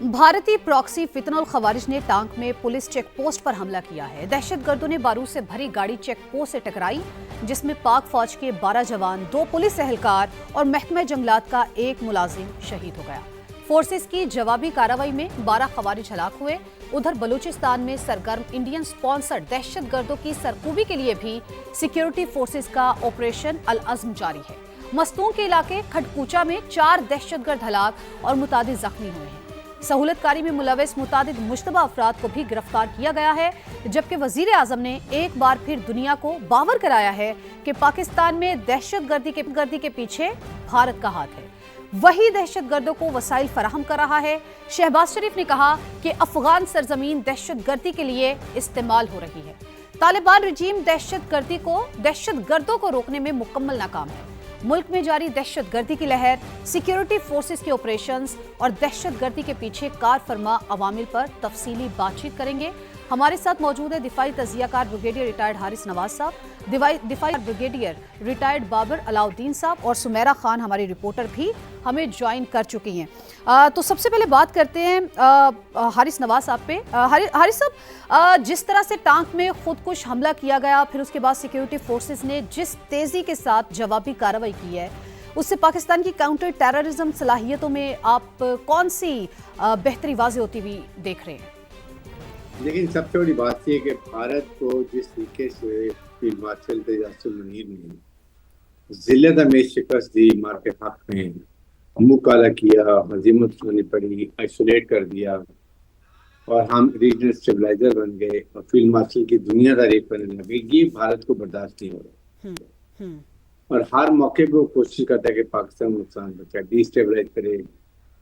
भारतीय प्रॉक्सी फितनल खवारिज ने टांक में पुलिस चेक पोस्ट पर हमला किया है। दहशतगर्दों ने बारूद से भरी गाड़ी चेक पोस्ट से टकराई, जिसमें पाक फौज के 12 जवान, 2 पुलिस एहलकार और महकमे जंगलात का एक मुलाजिम शहीद हो गया। फोर्सेस की जवाबी कार्रवाई में 12 खवारिज हलाक हुए। उधर बलूचिस्तान में सरगर्म इंडियन स्पॉन्सर्ड दहशतगर्दों की सरकूबी के लिए भी सिक्योरिटी फोर्सेस का ऑपरेशन अल अज़्म जारी है। मस्तून के इलाके खटपूचा में 4 दहशतगर्द हलाक और मुतादिद जख्मी हुए हैं। सहूलतकारी में मुलविस मुतादिद मुश्तबा अफराद को भी गिरफ्तार किया गया है, जबकि वजीर आजम ने एक बार फिर दुनिया को बावर कराया है कि पाकिस्तान में दहशतगर्दी के पीछे भारत का हाथ है, वही दहशतगर्दों को वसाइल फराहम कर रहा है। शहबाज शरीफ ने कहा कि अफगान सरजमीन दहशतगर्दी के लिए इस्तेमाल हो रही है। तालिबान रजीम दहशतगर्दों को रोकने में मुकम्मल नाकाम है। मुल्क में जारी दहशतगर्दी की लहर, सिक्योरिटी फोर्सेस के ऑपरेशंस और दहशतगर्दी के पीछे कार फरमा अवामिल पर तफसीली बातचीत करेंगे। हमारे साथ मौजूद है दिफाई तजियाकार ब्रिगेडियर रिटायर्ड हारिस नवाज साहब, दिफाई ब्रिगेडियर रिटायर्ड बाबर अलाउद्दीन साहब और सुमेरा खान हमारी रिपोर्टर भी हमें ज्वाइन कर चुकी हैं। तो सबसे पहले बात करते हैं हारिस नवाज साहब पे। हारिस साहब, जिस तरह से टांक में खुदकुश हमला किया गया, फिर उसके बाद सिक्योरिटी फोर्सेस ने जिस तेजी के साथ जवाबी कार्रवाई की है, उससे पाकिस्तान की काउंटर टेररिज्म सलाहियतों में आप कौन सी बेहतरी वाज़ेह होती हुई देख रहे हैं? लेकिन सबसे बड़ी बात यह है कि भारत को जिस तरीके से फील्ड मार्शल तेजाब मुनीर ने जिल्लत में शिकस्त दी, मार के हक में मुंह काला किया, हजीमत सुननी पड़ी, आइसोलेट कर दिया और हम रीजनल स्टेबलाइजर बन गए और फील्ड मार्शल की दुनिया तारीफ करने लगे, ये भारत को बर्दाश्त नहीं हो रहा। और हर मौके पे वो कोशिश करता है कि पाकिस्तान नुकसान बचाए, डिस्टेबलाइज करे।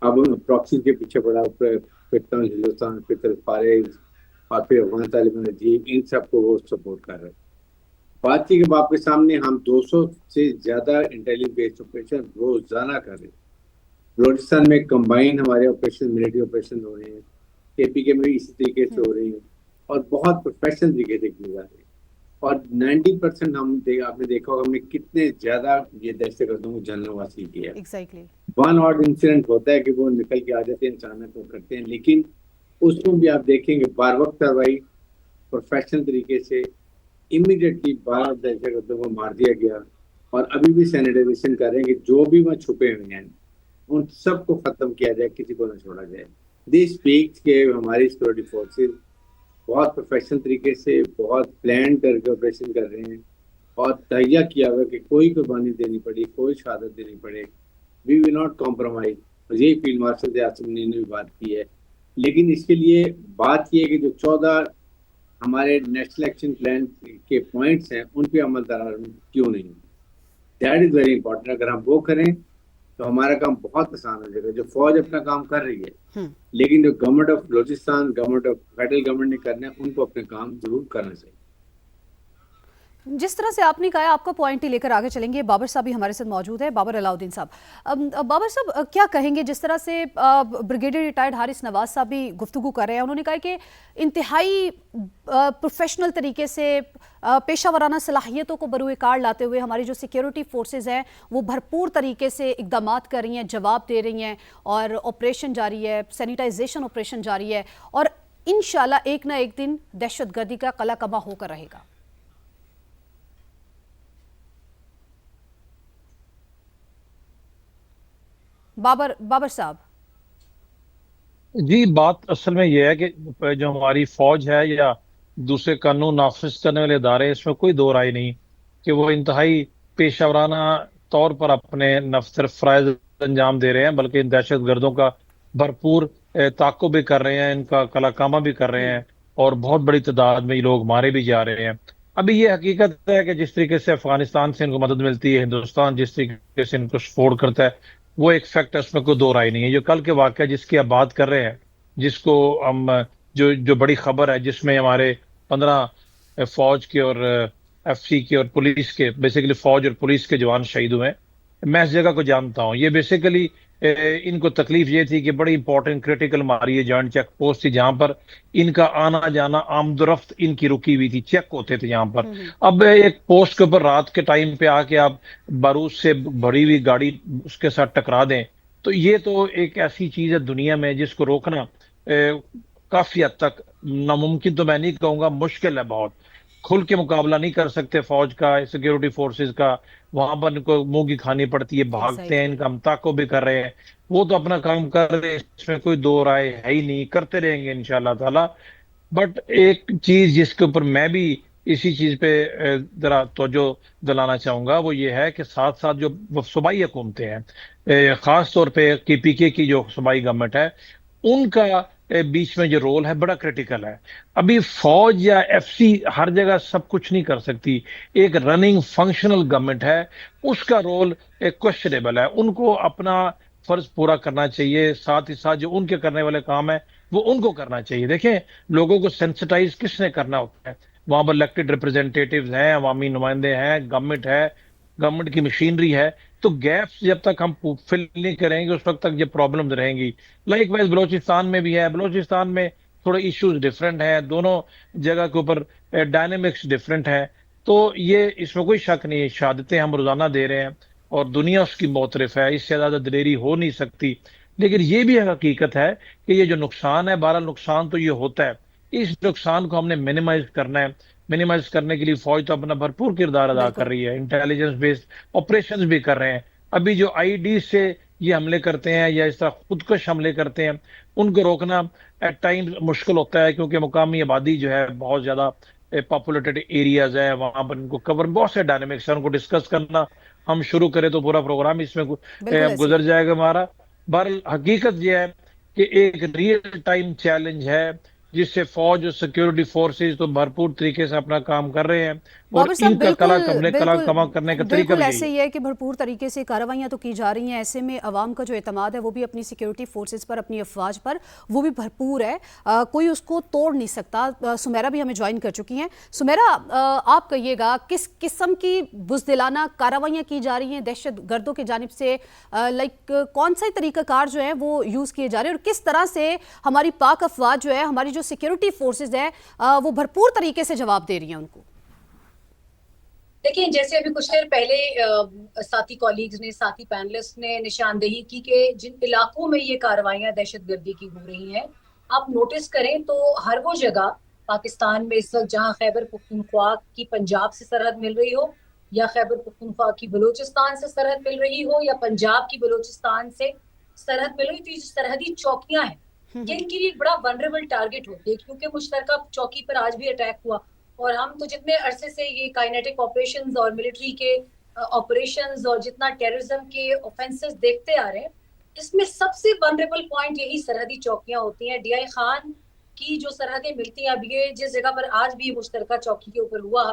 अब प्रॉक्सी के पीछे पड़ा, हिंदुस्तान, और फिर अफगान तालिबान रजीम, इन सबको वो सपोर्ट कर रहे हैं। बात की आपके सामने हम 200 से ज्यादा इंटेलिजेंस बेस्ड ऑपरेशन रोजाना कर रहे हैं। बलूचिस्तान में कंबाइन हमारे ऑपरेशन, मिलिट्री ऑपरेशन हो रहे हैं, केपीके में भी इसी तरीके से हो रही है और बहुत प्रोफेशनल तरीके से किए जा रहे हैं। और 90% आपने देखा होगा हमने कितने ज्यादा ये दहशतगर्दों को जानलेवा किया है। Exactly. वन ऑड इंसिडेंट होता है कि वो निकल के आ जाते हैं, अचानक वो करते हैं, लेकिन उसमें भी आप देखेंगे बार वक्त कार्रवाई प्रोफेशनल तरीके से इमीडिएटली 12 दहशतगर्दों को मार दिया गया। और अभी भी सैनिटाइजेशन कर रहे हैं कि जो भी वहाँ छुपे हुए हैं उन सबको खत्म किया जाए, किसी को ना छोड़ा जाए। दिस स्पीक्स के हमारी सिक्योरिटी फोर्सेस बहुत प्रोफेशनल तरीके से बहुत प्लान करके ऑपरेशन कर रहे हैं और तैयार किया हुआ कि कोई कुर्बानी देनी पड़ी, कोई शहादत देनी पड़े, वी विल नॉट कॉम्प्रोमाइज। यही फील्ड मार्शल तेजाब मुनीर ने भी बात की है। लेकिन इसके लिए बात यह है कि जो 14 हमारे नेशनल एक्शन प्लान के पॉइंट्स हैं उन पे अमल दरार क्यों नहीं, दैट इज वेरी इंपॉर्टेंट। अगर हम वो करें तो हमारा काम बहुत आसान हो जाएगा। जो फौज अपना काम कर रही है, लेकिन जो government of Balochistan, government of federal government ने करना है, उनको अपने काम जरूर करना चाहिए। जिस तरह से आपने कहा, आपका पॉइंट ही लेकर आगे चलेंगे। बाबर साहब भी हमारे साथ मौजूद है, बाबर अलाउद्दीन साहब। बाबर साहब, क्या कहेंगे जिस तरह से ब्रिगेडियर रिटायर्ड हारिस नवाज साहब भी गुफ्तगू कर रहे हैं? उन्होंने कहा कि इंतहाई प्रोफेशनल तरीके से पेशा वराना सलाहियतों को बरूए कार लाते हुए हमारी जो सिक्योरिटी फोर्सेज हैं वो भरपूर तरीके से इकदामात कर रही हैं, जवाब दे रही हैं और ऑपरेशन जारी है, सैनिटाइजेशन ऑपरेशन जारी है और इंशाल्लाह एक ना एक दिन दहशतगर्दी का कला कमा होकर रहेगा। बाबर साहब जी, बात असल में यह है कि जो हमारी फौज है या दूसरे कानून नाफिज करने वाले इदारे हैं, इसमें कोई दो राय नहीं कि वो इंतहाई पेशावराना तौर पर अपने सिर्फ फ़राइज़ अंजाम दे रहे हैं, बल्कि इन दहशत गर्दों का भरपूर ताक़ुब भी कर रहे हैं, इनका कलाकामा भी कर रहे हैं और बहुत बड़ी तादाद में ये लोग मारे भी जा रहे हैं। अभी ये हकीकत है कि जिस तरीके से अफगानिस्तान से इनको मदद मिलती है, हिंदुस्तान जिस तरीके से इनको सपोर्ट करता है, वो एक फैक्ट है, उसमें कोई दो राय नहीं है। जो कल के वाक़या जिसकी आप बात कर रहे हैं, जिसको हम जो बड़ी खबर है, जिसमें हमारे 15 फौज के और एफसी के और पुलिस के, बेसिकली फौज और पुलिस के जवान शहीद हुए हैं। मैं इस जगह को जानता हूँ। ये बेसिकली इनको तकलीफ ये थी कि बड़ी इंपॉर्टेंट क्रिटिकल हमारी ये जॉइंट चेक पोस्ट थी, जहां पर इनका आना जाना आमदरफ्त इनकी रुकी हुई थी, चेक होते थे यहाँ पर। अब एक पोस्ट के ऊपर रात के टाइम पे आके आप बारूद से भरी हुई गाड़ी उसके साथ टकरा दें तो ये तो एक ऐसी चीज है दुनिया में जिसको रोकना काफी हद तक नामुमकिन तो मैं नहीं कहूंगा, मुश्किल है बहुत। खुल के मुकाबला नहीं कर सकते फौज का, सिक्योरिटी फोर्सेस का। वहां पर इनको मुंह की खानी पड़ती है, भागते हैं, एग्जैक्टली। इनका हम ताको भी कर रहे हैं। वो तो अपना काम कर रहे हैं, इसमें कोई दो राय है ही नहीं, करते रहेंगे इंशाल्लाह ताला। बट एक चीज जिसके ऊपर मैं भी इसी चीज पे जरा तवज्जो दिलाना चाहूंगा, वो ये है कि साथ साथ जो वो सूबाई हुकूमतें हैं, खास तौर पे केपीके की जो सूबाई गवर्नमेंट है, उनका बीच में जो रोल है बड़ा क्रिटिकल है। अभी फौज या एफसी हर जगह सब कुछ नहीं कर सकती। एक रनिंग फंक्शनल गवर्नमेंट है, उसका रोल एक क्वेश्चनेबल है। उनको अपना फर्ज पूरा करना चाहिए, साथ ही साथ जो उनके करने वाले काम है वो उनको करना चाहिए। देखें, लोगों को सेंसिटाइज किसने करना होता है? वहां पर इलेक्टेड रिप्रेजेंटेटिव्स हैं, अवामी नुमाइंदे हैं, गवर्नमेंट है, गवर्नमेंट की मशीनरी है। तो गैप्स जब तक हम फिल नहीं करेंगे उस वक्त तक ये प्रॉब्लम्स रहेंगी। लाइक वाइज बलोचिस्तान में भी है। बलोचिस्तान में थोड़े इश्यूज डिफरेंट हैं, दोनों जगह के ऊपर डायनेमिक्स डिफरेंट है। तो ये इसमें कोई शक नहीं है, शहादतें हम रोजाना दे रहे हैं और दुनिया उसकी मोतरफ है, इससे ज्यादा दिलेरी हो नहीं सकती। लेकिन ये भी हकीकत है कि ये जो नुकसान है, बहरहाल नुकसान तो ये होता है, इस नुकसान को हमने मिनिमाइज करना है। मिनिमाइज करने के लिए फौज तो अपना भरपूर किरदार अदा कर बिल्कुल। रही है, इंटेलिजेंस बेस्ड ऑपरेशंस भी कर रहे हैं। अभी जो आईडी से ये हमले करते हैं या इस तरह खुदकश हमले करते हैं, उनको रोकना एट टाइम्स मुश्किल होता है, क्योंकि मुकामी आबादी जो है बहुत ज्यादा पॉपुलेटेड एरियाज है, वहां पर इनको कवर बहुत से डायनेमिक्स है, उनको डिस्कस करना हम शुरू करें तो पूरा प्रोग्राम इसमें बिल्कुल ऐसे ही गुजर है। जाएगा हमारा। बहरहाल हकीकत यह है कि एक रियल टाइम चैलेंज है, जिससे फौज और सिक्योरिटी फोर्सेस तो भरपूर तरीके से अपना काम कर रहे हैं, और बाबर साहब, इनका बिल्कुल कला बिल्कुल कमा करने का तरीका बिल्कुल भी यही ऐसे है। ही है कि भरपूर तरीके से कार्रवाइयाँ तो की जा रही हैं। ऐसे में अवाम का जो एतमाद है वो भी अपनी सिक्योरिटी फोर्सेस पर, अपनी अफवाज पर, वो भी भरपूर है। कोई उसको तोड़ नहीं सकता। सुमेरा भी हमें ज्वाइन कर चुकी हैं। सुमेरा, आप कहिएगा किस किस्म की बुज़दिलाना कार्रवाइयाँ की जा रही हैं दहशत गर्दों की जानिब से? लाइक कौन सा तरीक़ाकार जो है वो यूज़ किए जा रहे हैं, और किस तरह से हमारी पाक अफवाज जो है, हमारी जो सिक्योरिटी फोर्सेज है, वो भरपूर तरीके से जवाब दे रही हैं उनको? देखिए, जैसे अभी कुछ देर पहले साथी कॉलीग्स ने, साथी पैनलिस्ट ने निशानदेही की कि जिन इलाकों में ये कार्रवाइयां दहशतगर्दी की हो रही हैं, आप नोटिस करें तो हर वो जगह पाकिस्तान में इस वक्त जहां खैबर पख्तूनख्वा की पंजाब से सरहद मिल रही हो, या खैबर पख्तूनख्वा की बलूचिस्तान से सरहद मिल रही हो, या पंजाब की बलूचिस्तान से सरहद मिल रही, तो ये सरहदी चौकियां हैं, ये इनके लिए एक बड़ा वनरेबल टारगेट होती है, क्योंकि मुश्तरका चौकी पर आज भी अटैक हुआ। और हम तो जितने अरसे से ये काइनेटिक ऑपरेशंस और मिलिट्री के ऑपरेशंस और जितना टेररिज्म के ऑफेंसेस देखते आ रहे हैं, इसमें सबसे वनरेबल पॉइंट यही सरहदी चौकियां होती हैं। डीआई खान की जो सरहदें मिलती हैं, अब ये जिस जगह पर आज भी मुश्तरका चौकी के ऊपर हुआ,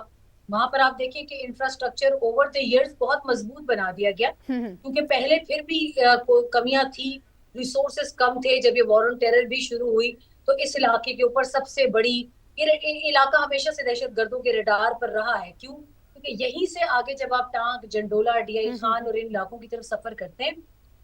वहां पर आप देखें कि इंफ्रास्ट्रक्चर ओवर द इयर्स बहुत मजबूत बना दिया गया, क्योंकि पहले फिर भी कमियां थी, रिसोर्सेस कम थे। जब ये वॉर ऑन टेरर भी शुरू हुई तो इस इलाके के ऊपर सबसे बड़ी, ये इलाका हमेशा से दहशत गर्दों के रडार पर रहा है। क्यों? क्योंकि यहीं से आगे जब आप टांग, जंडोला, डीआई खान और इन इलाकों की तरफ सफर करते हैं,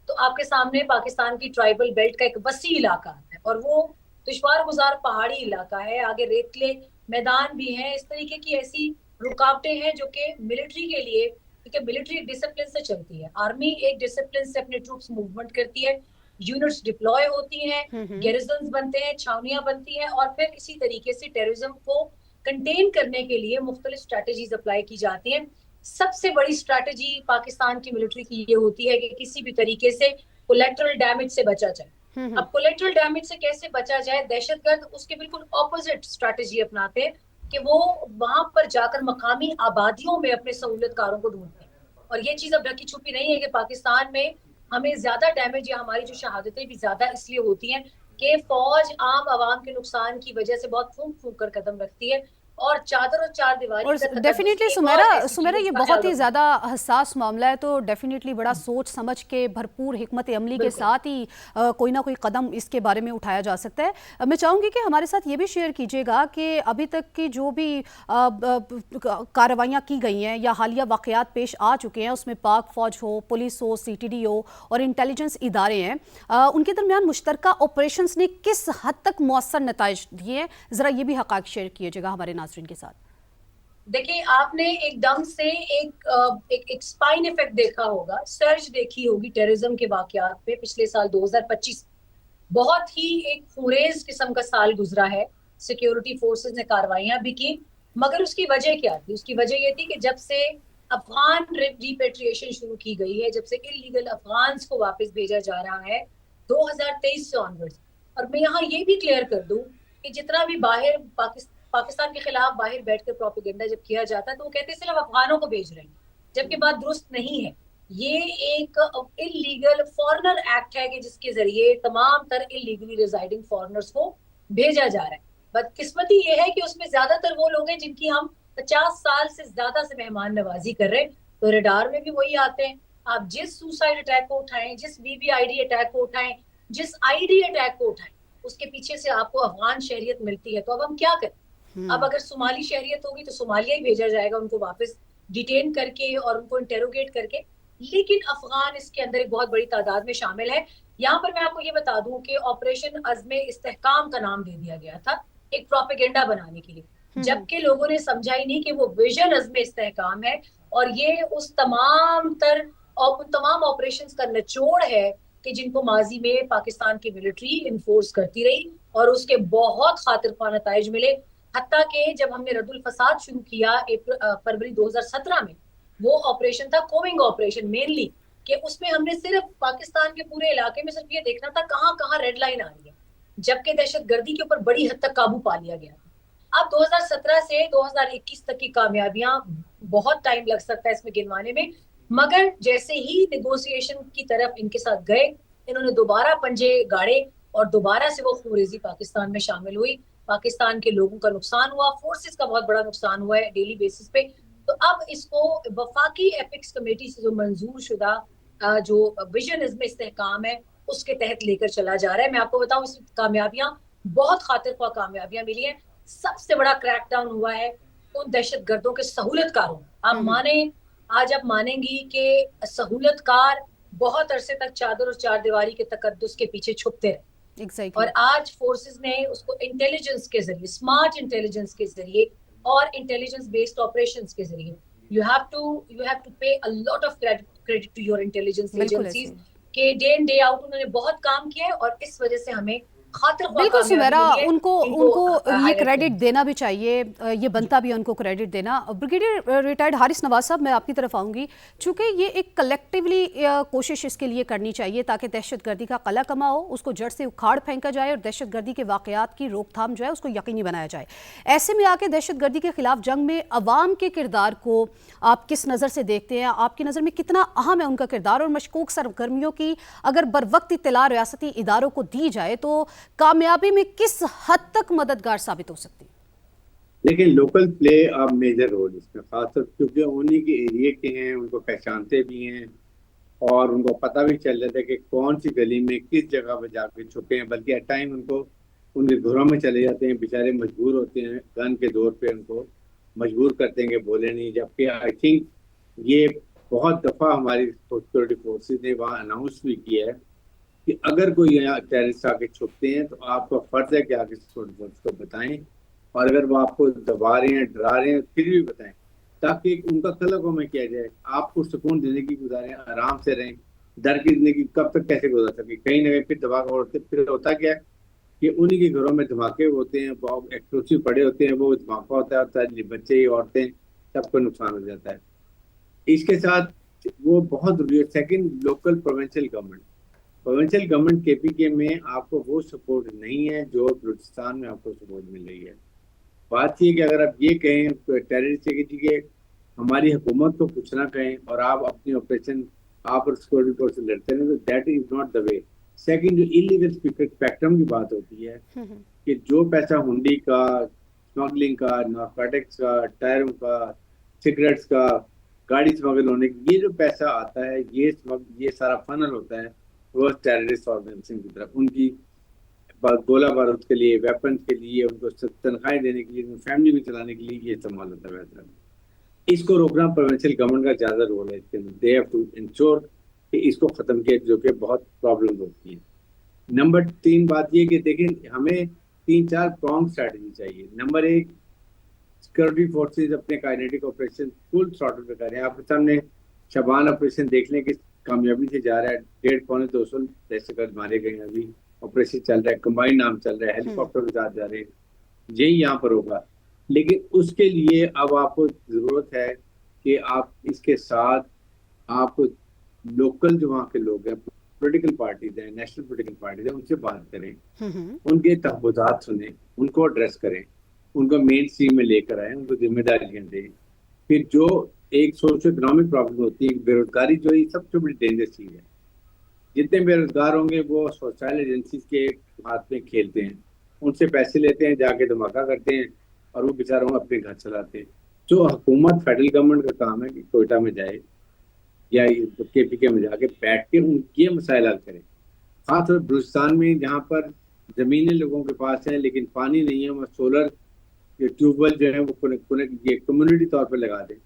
तो आपके सामने पाकिस्तान की ट्राइबल बेल्ट का एक वसी इलाका आता है, और वो दुश्वार गुजार पहाड़ी इलाका है। आगे रेतले मैदान भी हैं। इस तरीके की ऐसी रुकावटें हैं जो कि मिलिट्री के लिए, क्योंकि मिलिट्री एक डिसिप्लिन से चलती है, आर्मी एक डिसिप्लिन से अपने ट्रूप्स मूवमेंट करती है, यूनिट्स डिप्लॉय होती हैं, गैरिजन्स बनते हैं, छावनियां बनती हैं, और फिर इसी तरीके से टेररिज्म को कंटेन करने के लिए मुख्तलिफ स्ट्रैटेजीज अप्लाई की जाती हैं। सबसे बड़ी स्ट्रैटेजी पाकिस्तान की मिलिट्री की ये होती है कि किसी भी तरीके से कोलेटरल डैमेज से बचा जाए। अब कोलेटरल डैमेज से कैसे बचा जाए? दहशतगर्द उसके बिल्कुल ऑपोजिट स्ट्रैटेजी अपनाते हैं कि वो वहां पर जाकर मकामी आबादियों में अपने सहूलतकारों को ढूंढते हैं। और ये चीज अब ढकी छुपी नहीं है कि पाकिस्तान में हमें ज्यादा डैमेज या हमारी जो शहादतें भी ज्यादा इसलिए होती हैं कि फौज आम आवाम के नुकसान की वजह से बहुत फूंक फूंक कर कदम रखती है, और चादर और चार दीवारी और का डेफिनेटली सुमेरा ये बहुत ही ज़्यादा हसास मामला है, तो डेफिनेटली बड़ा सोच समझ के, भरपूर हिकमत अमली के साथ ही कोई ना कोई कदम इसके बारे में उठाया जा सकता है। मैं चाहूँगी कि हमारे साथ ये भी शेयर कीजिएगा कि अभी तक की जो भी कार्रवाइयाँ की गई हैं या हालिया वाक़यात पेश आ चुके हैं, उसमें पाक फ़ौज हो, पुलिस हो, CTD हो और इंटेलिजेंस इदारे हैं, उनके दरमियान मुश्तरका ऑपरेशंस ने किस हद तक मौसर नताइज दिए हैं? ज़रा ये भी हक़ाइक़ शेयर कीजिएगा हमारे नाज़रीन के साथ। देखिए, आपने एकदम से एक स्पाइन इफेक्ट देखा होगा, सर्ज देखी होगी टेररिज्म के वाकयात पे पिछले साल 2025। बहुत ही एक खुरेज किस्म का साल गुजरा है। सिक्योरिटी फोर्सेस ने कार्रवाइयां भी की, मगर उसकी वजह क्या थी? उसकी वजह ये थी कि जब से अफगान रिपेट्रिएशन शुरू की गई है, जब से इलीगल अफगान्स को वापस भेजा जा रहा है 2023 से ऑनवर्ड्स। और मैं यहाँ ये भी क्लियर कर दूं कि जितना भी बाहर पाकिस्तान के खिलाफ बाहर बैठकर प्रोपेगेंडा जब किया जाता है, तो वो कहते हैं सिर्फ अफगानों को भेज रहे हैं, जबकि बात दुरुस्त नहीं है। ये एक इलीगल फॉरेनर एक्ट है कि जिसके जरिए तमाम तर इलीगली रिजाइडिंग फॉरेनर्स को भेजा जा रहा है। बदकिस्मती ये है कि उसमें ज्यादातर वो लोग हैं जिनकी हम 50 साल से ज्यादा से मेहमान नवाजी कर रहे हैं। तो रडार में भी वही आते हैं। आप जिस सुसाइड अटैक को उठाएं, जिस बीबीआईडी अटैक को उठाएं, जिस आईडी अटैक को उठाएं, उसके पीछे से आपको अफगान शहरियत मिलती है। तो अब हम क्या करें? अब अगर सोमाली शहरियत होगी तो सोमालिया ही भेजा जाएगा उनको वापस डिटेन करके और उनको इंटेरोगेट करके। लेकिन अफगान इसके अंदर एक बहुत बड़ी तादाद में शामिल है। यहाँ पर मैं आपको ये बता दूं कि ऑपरेशन अज़्म इस्तेहकाम का नाम दे दिया गया था एक प्रोपेगेंडा बनाने के लिए, जबकि लोगों ने समझा ही नहीं कि वो विजन अज़्म इस्तेहकाम है और ये उस तमाम तर और उन तमाम ऑपरेशंस का निचोड़ है कि जिनको माजी में पाकिस्तान की मिलिट्री इन्फोर्स करती रही और उसके बहुत खातिरख्वाह नताइज मिले। हत्ता कि जब हमने रद्दुल फसाद शुरू किया फरवरी 2017 में, वो ऑपरेशन था कोविंग ऑपरेशन मेनली, कि उसमें हमने सिर्फ पाकिस्तान के पूरे इलाके में सिर्फ ये देखना था कहाँ कहाँ रेड लाइन आ रही है, जबकि दहशतगर्दी के ऊपर बड़ी हद तक काबू पा लिया गया। अब 2017 से 2021 तक की कामयाबियां, बहुत टाइम लग सकता है इसमें गिनवाने में, मगर जैसे ही नेगोशिएशन की तरफ इनके साथ गए, इन्होंने दोबारा पंजे गाड़े और दोबारा से वो खूरेजी पाकिस्तान में शामिल हुई। पाकिस्तान के लोगों का नुकसान हुआ, फोर्सेस का बहुत बड़ा नुकसान हुआ है डेली बेसिस पे। तो अब इसको वफाकी एपिक्स कमेटी से जो मंजूर शुदा जो विजन इज़्म इस्तेहकाम है उसके तहत लेकर चला जा रहा है। मैं आपको बताऊं, इसमें कामयाबियां, बहुत खातिरख्वाह कामयाबियां मिली हैं। सबसे बड़ा क्रैकडाउन हुआ है उन दहशतगर्दों के सहूलतकारों। आप माने, आज आप मानेंगी कि सहूलतकार बहुत अरसे तक चादर और चार दीवारी के तकद्दुस के पीछे छुपते रहे। Exactly. और आज फोर्सेस ने उसको इंटेलिजेंस के जरिए, स्मार्ट इंटेलिजेंस के जरिए और इंटेलिजेंस बेस्ड ऑपरेशंस के जरिए, you have to pay a lot of credit to your intelligence agencies के डे इन डे आउट उन्होंने बहुत काम किया है और इस वजह से हमें बिल्कुल सुमेरा, उनको ये क्रेडिट देना भी चाहिए, ये बनता भी है उनको क्रेडिट देना। ब्रिगेडियर रिटायर्ड हारिस नवाज साहब, मैं आपकी तरफ आऊँगी, चूँकि ये एक कलेक्टिवली कोशिश इसके लिए करनी चाहिए ताकि दहशतगर्दी का कला कमा हो, उसको जड़ से उखाड़ फेंका जाए और दहशतगर्दी के वाक़यात की रोकथाम जो है उसको यकीनी बनाया जाए। ऐसे में आके दहशतगर्दी के खिलाफ जंग में अवाम के किरदार को आप किस नज़र से देखते हैं? आपकी नज़र में कितना अहम है उनका किरदार, और मशकूक सरगर्मियों की अगर बर वक्त इत्तला रियासती इदारों को दी जाए तो कामयाबी में किस हद तक मददगार साबित हो सकती है? लेकिन लोकल प्ले अब मेजर रोल इसमें, खासकर क्योंकि उन्हीं के एरिया के हैं, उनको पहचानते भी हैं और उनको पता भी चल जाता है कि कौन सी गली में किस जगह पर जाके छुपे हैं। बल्कि एट टाइम उनको उनके घरों में चले जाते हैं, बेचारे मजबूर होते हैं, गन के दौर पे उनको मजबूर करते हैं कि बोले नहीं। जबकि आई थिंक ये बहुत दफ़ा हमारी सिक्योरिटी फोर्सेज ने वहाँ अनाउंस भी किया है कि अगर कोई यहाँ टेररिस्ट आके छुपते हैं तो आपका फर्ज है कि आगे सिक्योरिटी फोर्स को बताएं, और अगर वो आपको दबा रहे हैं, डरा रहे हैं, फिर भी बताएं, ताकि उनका कलकों में किया जाए। आपको सुकून ज़िंदगी गुजारें, आराम से रहें। डर की जिंदगी कब तक कैसे गुजार सके? कहीं ना कहीं फिर धमाका उड़ते, फिर होता क्या है कि उन्हीं के घरों में धमाके होते हैं, बहुत एक्सप्लोसिव पड़े होते हैं, वो धमाका होता है, बच्चे, औरतें, सबको नुकसान हो जाता है। इसके साथ वो बहुत जरूरी है। Second, local provincial government KPK में आपको वो सपोर्ट नहीं है जो बलूचिस्तान में आपको सपोर्ट मिल रही है। बात ये कि अगर आप ये कहें टेररिस्ट के हमारी हुकूमत को कुछ ना कहें और आप अपनी ऑपरेशन आप सिक्योरिटी फोर्स से लड़ते हैं, तो that is not the way. Second, जो इलीगल स्पेक्ट्रम की बात होती है कि जो पैसा हुंडी का, स्मगलिंग का, नार्कोटिक्स का, टायरों का, सिगरेट्स का, गाड़ी स्मगल होने की, ये जो पैसा आता है, ये सारा फनल होता है वो टेररिस्ट ऑर्गेनाइजेशन की तरफ, उनकी गोला बारूद के लिए, वेपन के लिए, उनको तनख्वाहें देने के लिए, उनको फैमिली को चलाने के लिए ये इस्तेमाल होता है पैसा। इसको रोकना प्रोविंशियल गवर्नमेंट का ज्यादा रोल है इसके अंदर। दे हैव टू इंश्योर कि इसको खत्म किया, जो कि बहुत प्रॉब्लम होती है। नंबर 3 बात ये कि देखिए, हमें 3-4 प्रॉन्ग स्ट्रैटेजी चाहिए। नंबर 1, सिक्योरिटी फोर्सेज अपने काइनेटिक ऑपरेशन फुल थ्रॉटल पे कर रहे हैं। आपके सामने शबान ऑपरेशन देख लें कि कामयाबी से जा रहा है। 150-200 दहशतगर्द मारे गए हैं। अभी ऑपरेशन चल रहा है, कंबाइन नाम चल रहा है, हेलीकॉप्टर के साथ जा रहे हैं। यही यहाँ पर होगा, लेकिन उसके लिए अब आपको जरूरत है कि आप इसके साथ आप लोकल जो वहाँ के लोग हैं, पॉलिटिकल पार्टीज हैं, नेशनल पॉलिटिकल पार्टीज हैं, उनसे बात करें, उनके तहफ़्फ़ुज़ात सुने, उनको एड्रेस करें, उनको मेन स्ट्रीम में लेकर आए, उनको जिम्मेदारियां दें। फिर जो एक सोशो इकोनॉमिक प्रॉब्लम होती है, बेरोजगारी, जो ये सबसे बड़ी डेंजर चीज है। जितने बेरोजगार होंगे वो सोशल एजेंसीज के हाथ में खेलते हैं, उनसे पैसे लेते हैं, जाके धमाका करते हैं और वो बेचारों अपने घर चलाते हैं। जो हुकूमत फेडरल गवर्नमेंट का काम है कि कोयटा में जाए या KPK में जाके बैठ के उनके मसाइल हल करें। खासतौर पर बलूचिस्तान में जहाँ पर जमीनें लोगों के पास हैं लेकिन पानी नहीं है, वहाँ सोलर ट्यूबवेल जो है वो कम्युनिटी तौर पर लगा दें।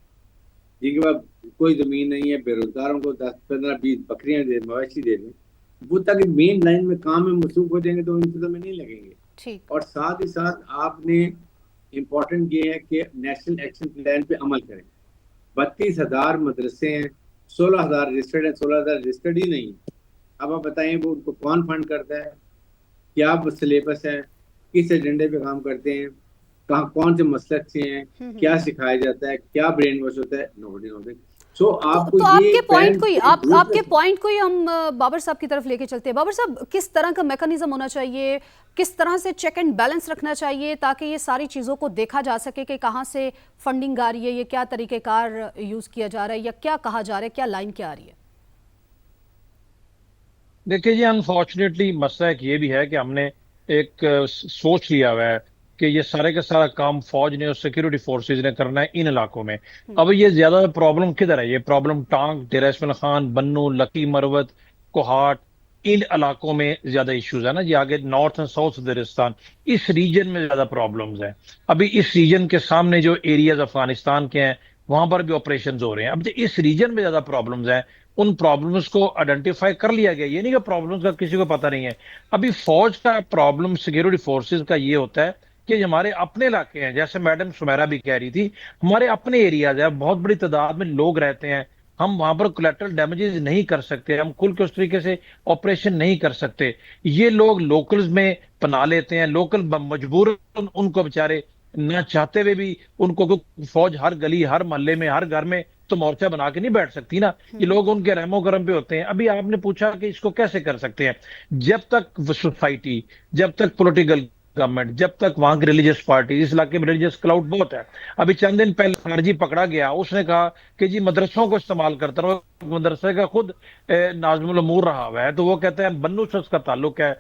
जिनके पास कोई जमीन नहीं है, बेरोजगारों को 10-15-20 बकरियां दे, मवेशी दे दें। वो ताकि मेन लाइन में काम में मसरूफ हो जाएंगे तो इनसे तो में नहीं लगेंगे। और साथ ही साथ आपने इम्पोर्टेंट ये है कि नेशनल एक्शन प्लान पे अमल करें। 32,000 मदरसे हैं, 16,000 रजिस्टर्ड है, 16,000 रजिस्टर्ड ही नहीं। अब आप बताएं वो उनको कौन फंड करता है, क्या सिलेबस है, किस एजेंडे पे काम करते हैं, कहाँ कौन से मसलक से हैं, क्या सिखाया जाता है, क्या ब्रेन वॉश होता है, नोबडी नोस। सो आपको तो आपके पॉइंट को ही हम बाबर साहब की तरफ लेके चलते हैं। बाबर साहब, किस तरह का मैकेनिज्म होना चाहिए, किस तरह से चेक एंड बैलेंस रखना चाहिए ताकि ये सारी चीज़ों को देखा जा सके कि कहाँ से फंडिंग आ रही है, ये क्या तरीक़ेकार यूज़ किया जा रहा है, या क्या कहा जा रहा है, क्या लाइन क्या आ रही है? देखिए जी, अनफॉर्चुनेटली मसला एक ये भी है कि हमने एक सोच लिया हुआ है कि ये सारे का सारा काम फौज ने और सिक्योरिटी फोर्सेज ने करना है इन इलाकों में। अब ये ज्यादा प्रॉब्लम किधर है? ये प्रॉब्लम टांग, डेरा इस्माइल खान, बन्नू, लकी मरवत, कोहाट, इन इलाकों में ज्यादा इश्यूज है ना जी। आगे नॉर्थ एंड साउथ वजीरिस्तान, इस रीजन में ज्यादा प्रॉब्लम्स हैं। अभी इस रीजन के सामने जो एरियाज अफगानिस्तान के हैं वहां पर भी ऑपरेशंस हो रहे हैं। अब जो इस रीजन में ज्यादा प्रॉब्लम्स हैं, उन प्रॉब्लम्स को आइडेंटिफाई कर लिया गया। ये नहीं कि प्रॉब्लम्स का किसी को पता नहीं है। अभी फौज का प्रॉब्लम सिक्योरिटी फोर्सेज का ये होता है कि हमारे अपने इलाके हैं, जैसे मैडम सुमेरा भी कह रही थी, हमारे अपने एरियाज है, बहुत बड़ी तादाद में लोग रहते हैं, हम वहां पर कोलैटरल डैमेजेस नहीं कर सकते, हम खुल के उस तरीके से ऑपरेशन नहीं कर सकते। ये लोग लोकल्स में पना लेते हैं, लोकल मजबूर उनको बेचारे न चाहते हुए भी उनको, फौज हर गली, हर मोहल्ले में, हर घर में तो मोर्चा बना के नहीं बैठ सकती ना। ये लोग उनके रहमो करम पे होते हैं। अभी आपने पूछा कि इसको कैसे कर सकते हैं। जब तक सोसाइटी, जब तक पॉलिटिकल गवर्नमेंट, जब तक वहां की रिलीजियस पार्टी, इस इलाके में रिलीजियस क्राउड बहुत है। अभी चंद दिन पहले खारजी पकड़ा गया, उसने कहा कि जी मदरसों को इस्तेमाल करता रहो। मदरसे का खुद नाज़िमुल उमूर रहा हुआ है, तो वो कहते हैं बन्नू से उसका ताल्लुक है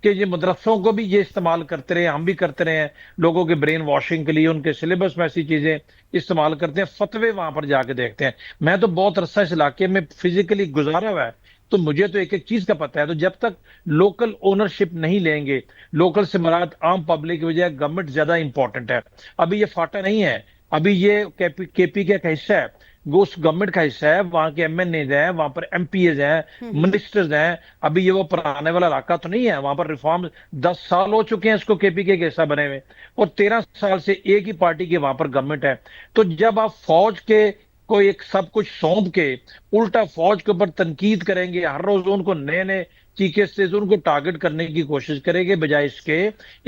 कि ये मदरसों को भी ये इस्तेमाल करते रहे, हम भी करते रहे हैं लोगों के ब्रेन वॉशिंग के लिए, उनके सिलेबस में ऐसी चीजें इस्तेमाल करते हैं। फतवे वहां पर जाके देखते हैं। मैं तो बहुत अरसा इस इलाके में फिजिकली गुजारा हुआ है, तो मुझे तो एक एक चीज का पता है। तो जब तक लोकल ओनरशिप नहीं लेंगे, लोकल से मुराद आम पब्लिक की बजाय गवर्नमेंट ज्यादा इंपॉर्टेंट है। अभी ये फाटा नहीं है, अभी ये KPK का हिस्सा है, वो उस गवर्नमेंट का हिस्सा है। वहां के MNAs हैं, वहां पर MPAs हैं, मिनिस्टर्स हैं। अभी ये वो पुराने वाला इलाका तो नहीं है, वहां पर रिफॉर्म 10 साल हो चुके हैं इसको KPK के हिस्सा बने हुए, और 13 साल से एक ही पार्टी की वहां पर गवर्नमेंट है। तो जब आप फौज के को एक सब कुछ सौंप के उल्टा फौज के ऊपर तनकीद करेंगे, हर रोज उनको नए नए चीखे से उनको टारगेट करने की कोशिश करेंगे, बजाय इसके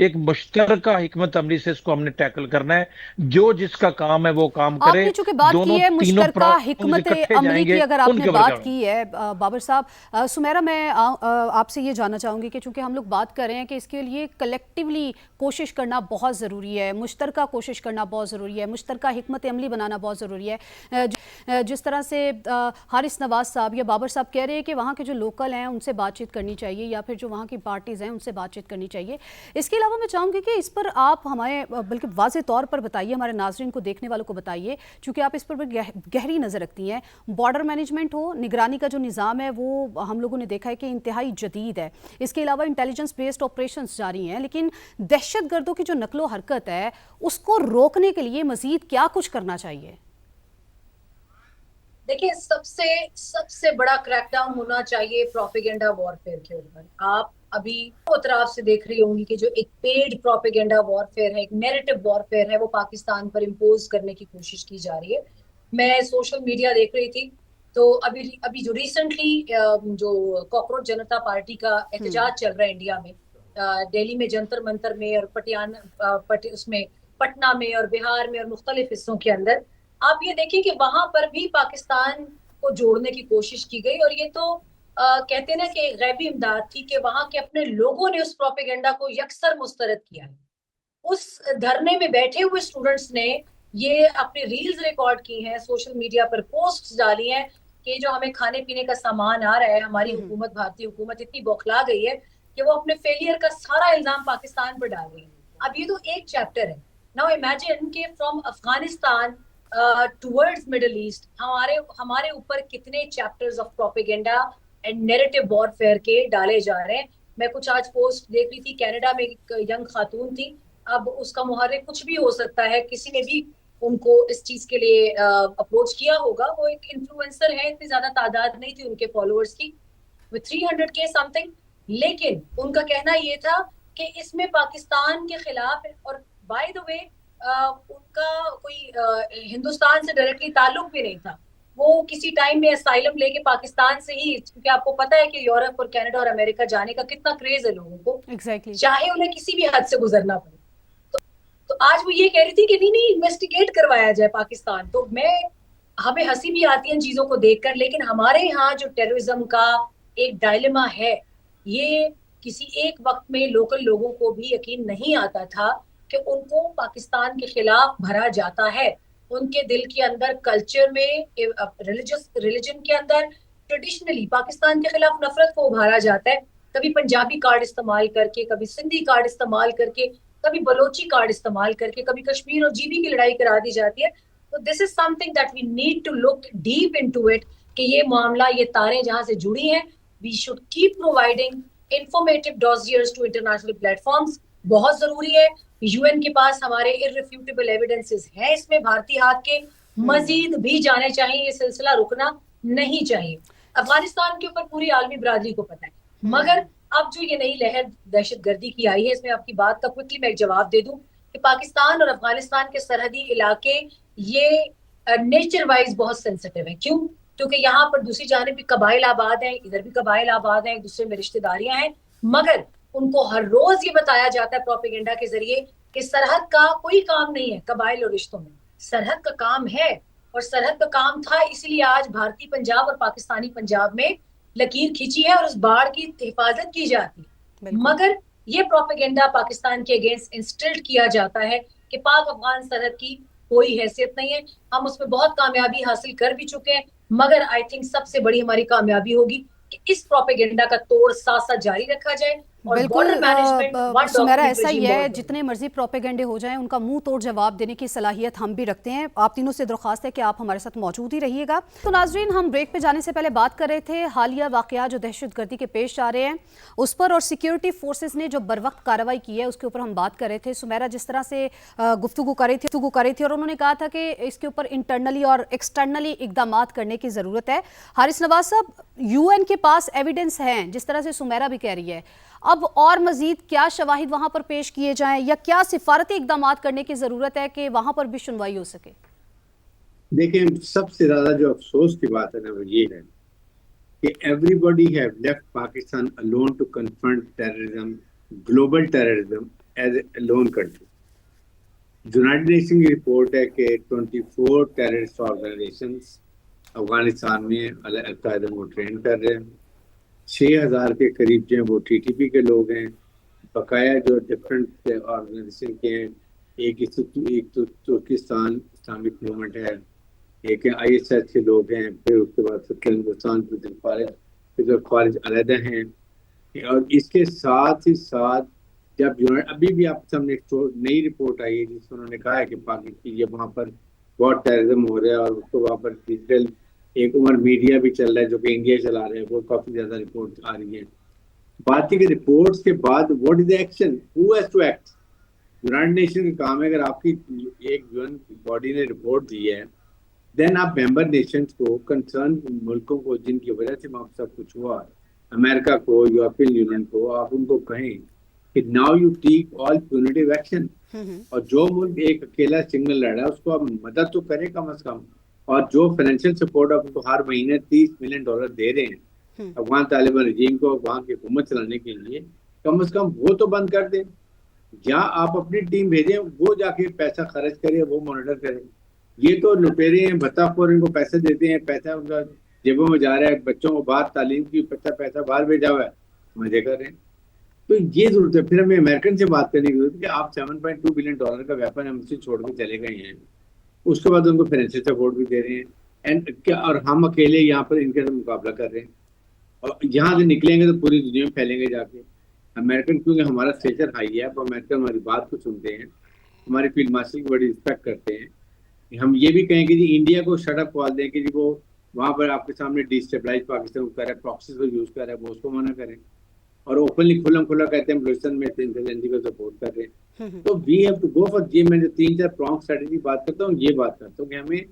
एक मुश्तरका हिकमत अमली से इसको हमने टैकल करना है। जो जिसका काम है वो काम करे। आपने चूंकि बात की है मुश्तरका हिकमत अमली की, अगर आपने बात की है बाबर साहब, सुमेरा, मैं आपसे ये जानना चाहूंगी कि चूंकि हम लोग बात कर रहे हैं कि इसके लिए कलेक्टिवली कोशिश करना बहुत ज़रूरी है, मुश्तरका कोशिश करना बहुत ज़रूरी है, मुश्तरका हिकमत अमली बनाना बहुत ज़रूरी है। जिस तरह से हारिस नवाज साहब या बाबर साहब कह रहे हैं कि वहाँ के जो लोकल हैं उनसे बातचीत करनी चाहिए, या फिर जो वहाँ की पार्टीज़ हैं उनसे बातचीत करनी चाहिए। इसके अलावा मैं चाहूँगी कि इस पर आप हमारे बल्कि वाज़े तौर पर बताइए, हमारे नाज़रीन को, देखने वालों को बताइए, चूँकि आप इस पर गहरी नज़र रखती हैं। बॉर्डर मैनेजमेंट हो, निगरानी का जो निज़ाम है वो हम लोगों ने देखा है कि इंतहाई जदीद है। इसके अलावा इंटेलिजेंस बेस्ड ऑपरेशंस जारी हैं, लेकिन दहशतगर्दों की जो नकलो हरकत है उसको रोकने के लिए मज़ीद क्या कुछ करना चाहिए? देखिए, सबसे बड़ा क्रैकडाउन होना चाहिए प्रोपेगेंडा वॉरफेयर के ऊपर। आप अभी वो तरफ से देख रही होंगी कि जो एक पेड प्रोपेगेंडा वॉरफेयर है, एक नैरेटिव वॉरफेयर है, वो पाकिस्तान पर इम्पोज करने की कोशिश की जा रही है। मैं सोशल मीडिया देख रही थी, तो अभी अभी जो रिसेंटली जो कॉकरोच जनता पार्टी का एहतजाज चल रहा है इंडिया में, दिल्ली में जंतर मंतर में और उसमें पटना में और बिहार में और मुख्तलिफ हिस्सों के अंदर, आप ये देखिए कि वहां पर भी पाकिस्तान को जोड़ने की कोशिश की गई। और ये तो कहते हैं ना कि गैबी इमदाद थी कि वहां के अपने लोगों ने उस प्रोपेगेंडा को यकसर मुस्तरद किया है। उस धरने में बैठे हुए स्टूडेंट्स ने ये अपने रील्स रिकॉर्ड की हैं, सोशल मीडिया पर पोस्ट डाली हैं कि जो हमें खाने पीने का सामान आ रहा है, हमारी हुकूमत, भारतीय हुकूमत इतनी बौखला गई है कि वो अपने फेलियर का सारा इल्जाम पाकिस्तान पर डाल रही है। अब ये तो एक चैप्टर है। नाउ इमेजिन कि from Afghanistan towards middle east हमारे ऊपर कितने chapters of propaganda and narrative warfare के डाले जा रहे हैं। मैं कुछ आज पोस्ट देख रही थी, कनाडा में एक यंग खातून थी, अब उसका मुहर्रिक कुछ भी हो सकता है, किसी ने भी उनको इस चीज के लिए अप्रोच किया होगा। वो एक इन्फ्लुएंसर है, इतनी ज्यादा तादाद नहीं थी उनके फॉलोअर्स की, विद 300K समथिंग, लेकिन उनका कहना ये था कि इसमें पाकिस्तान के खिलाफ है। और बाय द वे उनका कोई हिंदुस्तान से डायरेक्टली ताल्लुक भी नहीं था। वो किसी टाइम में असाइलम लेके पाकिस्तान से ही, क्योंकि आपको पता है कि यूरोप और कनाडा और अमेरिका जाने का कितना क्रेज है लोगों को, Exactly. चाहे उन्हें किसी भी हद से गुजरना पड़े। तो आज वो ये कह रही थी कि नहीं इन्वेस्टिगेट करवाया जाए पाकिस्तान। तो हमें हंसी भी आती है इन चीजों को देखकर, लेकिन हमारे यहाँ जो टेररिज्म का एक डायलेमा है, ये किसी एक वक्त में लोकल लोगों को भी यकीन नहीं आता था कि उनको पाकिस्तान के खिलाफ भरा जाता है। उनके दिल के अंदर, कल्चर में, रिलीजन के अंदर ट्रेडिशनली पाकिस्तान के खिलाफ नफरत को उभारा जाता है। कभी पंजाबी कार्ड इस्तेमाल करके, कभी सिंधी कार्ड इस्तेमाल करके, कभी बलोची कार्ड इस्तेमाल करके, कभी कश्मीर और जीबी की लड़ाई करा दी जाती है। तो this is something that we need to look deep into it, कि ये मामला, ये तारें जहां से जुड़ी हैं, we should keep providing informative dossiers to international platforms. बहुत जरूरी है। यूएन के पास हमारे इररिफ्यूटेबल एविडेंसेस हैं इसमें भारतीय हाथ के, मजीद भी जाने चाहिए, ये सिलसिला रुकना नहीं चाहिए। अफगानिस्तान के ऊपर पूरी आलमी बरादरी को पता है, मगर अब जो ये नई लहर दहशतगर्दी की आई है, इसमें आपकी बात का क्विकली मैं एक जवाब दे दूं कि पाकिस्तान और अफगानिस्तान के सरहदी इलाके ये नेचर वाइज बहुत सेंसिटिव है। क्यों? क्योंकि यहाँ पर दूसरी जानिब भी कबाइल आबाद हैं, इधर भी कबाइल आबाद हैं, एक दूसरे में रिश्तेदारियां हैं, मगर उनको हर रोज ये बताया जाता है प्रोपेगेंडा के जरिए कि सरहद का कोई काम नहीं है कबाइल और रिश्तों में, सरहद का काम है। और सरहद का काम था, इसलिए आज भारतीय पंजाब और पाकिस्तानी पंजाब में लकीर खींची है और उस बाढ़ की हिफाजत की जाती है। मगर ये प्रोपेगेंडा पाकिस्तान के अगेंस्ट इंस्टिल्ड किया जाता है कि पाक अफगान सरहद की कोई हैसियत नहीं है। हम उसमें बहुत कामयाबी हासिल कर भी चुके हैं, मगर आई थिंक सबसे बड़ी हमारी कामयाबी होगी कि इस प्रोपेगेंडा का तोड़ साथ साथ जारी रखा जाए। बिल्कुल सुमेरा, ऐसा ही है, जितने मर्जी प्रोपेगेंडे हो जाएं उनका मुंह तोड़ जवाब देने की सलाहियत हम भी रखते हैं। आप तीनों से दरख्वास्त है कि आप हमारे साथ मौजूद ही रहिएगा। तो नाजरीन, हम ब्रेक पे जाने से पहले बात कर रहे थे हालिया वाकया जो दहशतगर्दी के पेश आ रहे हैं उस पर, और सिक्योरिटी फोर्सेस ने जो बरवक्त कार्रवाई की है उसके ऊपर हम बात कर रहे थे। सुमेरा जिस तरह से गुफ्तगू कर रही थी और उन्होंने कहा था कि इसके ऊपर इंटरनली और एक्सटर्नली इकदाम करने की ज़रूरत है। हारिस नवाज साहब, UN के पास एविडेंस हैं, जिस तरह से सुमेरा भी कह रही है, अब और मजीद क्या शवाहिद वहां पर पेश किए जाएं या क्या सिफारती इकदाम करने की जरूरत है कि वहां पर भी सुनवाई हो सके? देखिए, सबसे ज्यादा जो अफसोस की बात है ना, वो ये है कि everybody have left Pakistan alone to confront terrorism, global terrorism as a lone country. United Nation की रिपोर्ट है कि 24 टेररिस्ट ऑर्गेनाइजेशंस अफगानिस्तान में अल-कायदा को ट्रेन कर रहे हैं। 6000 के करीब जो हैं वो TTP के लोग हैं। बकाया जो डिफरेंट ऑर्गेनाइजेशन के हैं, एक तो तुर्किस्तान इस्लामिक मूवमेंट है, एक ISS के लोग हैं, फिर उसके बाद हिंदुस्तान फिर खारिज अलहदा हैं। और इसके साथ ही साथ जब अभी भी आप सामने एक नई रिपोर्ट आई है जिसमें उन्होंने कहा है कि पाकिस्तान ये वहाँ पर बहुत टेररिज्म हो रहा है, और उसको वहाँ पर डिजिटल एक उमर मीडिया भी चल रहा है जो कि इंडिया चला रहे हैं, वो काफी ज्यादा रिपोर्ट आ रही है। बात की रिपोर्ट्स के बाद what is the action, who has to act? United Nation का काम है। अगर आपकी एक UN बॉडी ने रिपोर्ट दी है, देन आप मेंबर नेशंस को, कंसर्न मुल्कों को जिनकी वजह से वहाँ सब कुछ हुआ, अमेरिका को, यूरोपियन यूनियन को, आप उनको कहें कि now you take all punitive action, और जो मुल्क एक अकेला सिंगल लड़ रहा है उसको आप मदद तो करें कम से कम। और जो फाइनेंशियल सपोर्ट आप उनको हर महीने $30 मिलियन दे रहे हैं अफगान तालिबान रजीम को वहां की हुकूमत चलाने के लिए, कम से कम वो तो बंद कर दें। या आप अपनी टीम भेजें, वो जाके पैसा खर्च करे, वो मॉनिटर करे। ये तो लुटेरे हैं, भत्ताखोर, इनको पैसे देते हैं, पैसा उनका जेबों में जा रहा है, बच्चों को बाहर तालीम की पैसा बाहर भेजा हुआ है, मजे कर रहे हैं। तो ये जरूरत है। फिर हमें अमेरिकन से बात करने की जरूरत है कि आप $7.2 बिलियन का वेपन हमसे छोड़ के चले गए हैं, उसके बाद उनको फाइनेंशियल सपोर्ट भी दे रहे हैं, और हम अकेले यहाँ पर इनके साथ मुकाबला कर रहे हैं। और यहाँ से निकलेंगे तो पूरी दुनिया में फैलेंगे जाके। अमेरिकन, क्योंकि हमारा स्टेचर हाई है, अब अमेरिकन हमारी बात को सुनते हैं, हमारे फील्ड मार्शल की बड़ी रिस्पेक्ट करते हैं। हम ये भी कहें कि जी इंडिया को शटअप कॉल दें कि जी वो वहाँ पर आपके सामने डिस्टेबलाइज पाकिस्तान कर रहा है, प्रॉक्सीज को यूज कर रहा है, वो उसको मना करें। और ओपनली खुला कहते हैं बलूचिस्तान में इंसर्जेंसी को सपोर्ट कर रहे हैं। तो we have to go for, ये मैं जो 3-4 प्रॉन्ग स्ट्रेटेजी बात करता हूँ, ये बात करता हूँ कि हमें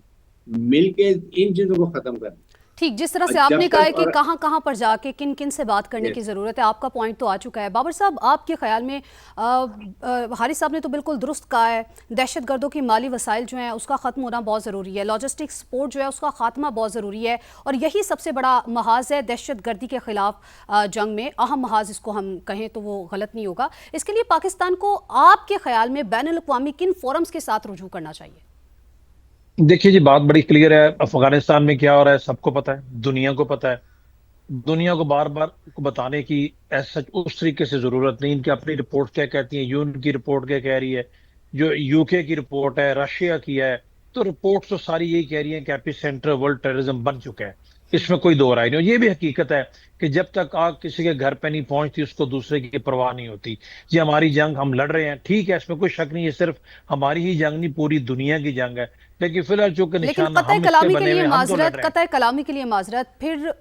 मिलके इन चीजों को खत्म करना। ठीक, जिस तरह से आपने कहा है कि कहां कहां पर जाके किन किन से बात करने की ज़रूरत है, आपका पॉइंट तो आ चुका है। बाबर साहब, आपके ख्याल में हारिस साहब ने तो बिल्कुल दुरुस्त कहा है, दहशतगर्दों की माली वसाइल जो हैं उसका ख़त्म होना बहुत ज़रूरी है, लॉजिस्टिक्स सपोर्ट जो है उसका खात्मा बहुत ज़रूरी है, और यही सबसे बड़ा महाज है दहशतगर्दी के ख़िलाफ़ जंग में। अहम महाज इसको हम कहें तो वो गलत नहीं होगा। इसके लिए पाकिस्तान को आपके ख्याल में बैनुल अक़वामी किन फोरम्स के साथ रुजू करना चाहिए? देखिए जी, बात बड़ी क्लियर है। अफगानिस्तान में क्या हो रहा है सबको पता है, दुनिया को पता है। दुनिया को बार बार बताने की ऐसा उस तरीके से जरूरत नहीं। इनकी अपनी रिपोर्ट क्या कहती है, यूएन की रिपोर्ट क्या कह रही है, जो यूके की रिपोर्ट है, रशिया की है, तो रिपोर्ट तो सारी यही कह रही है कि एपी सेंटर वर्ल्ड टेररिज्म बन चुका है। इसमें कोई दो राय नहीं। और ये भी हकीकत है कि जब तक आग किसी के घर पे नहीं पहुंचती उसको दूसरे की परवाह नहीं होती। ये हमारी जंग हम लड़ रहे हैं, ठीक है, इसमें कोई शक नहीं है, सिर्फ हमारी ही जंग नहीं, पूरी दुनिया की जंग है। लेकिन फिलहाल चूंकि लेकिन निशाना कतई हम इससे कलामी के बने लिए हुए, हम तो लड़ माजरत, रहे हैं। कतई कलामी के लिए माजरत, फिर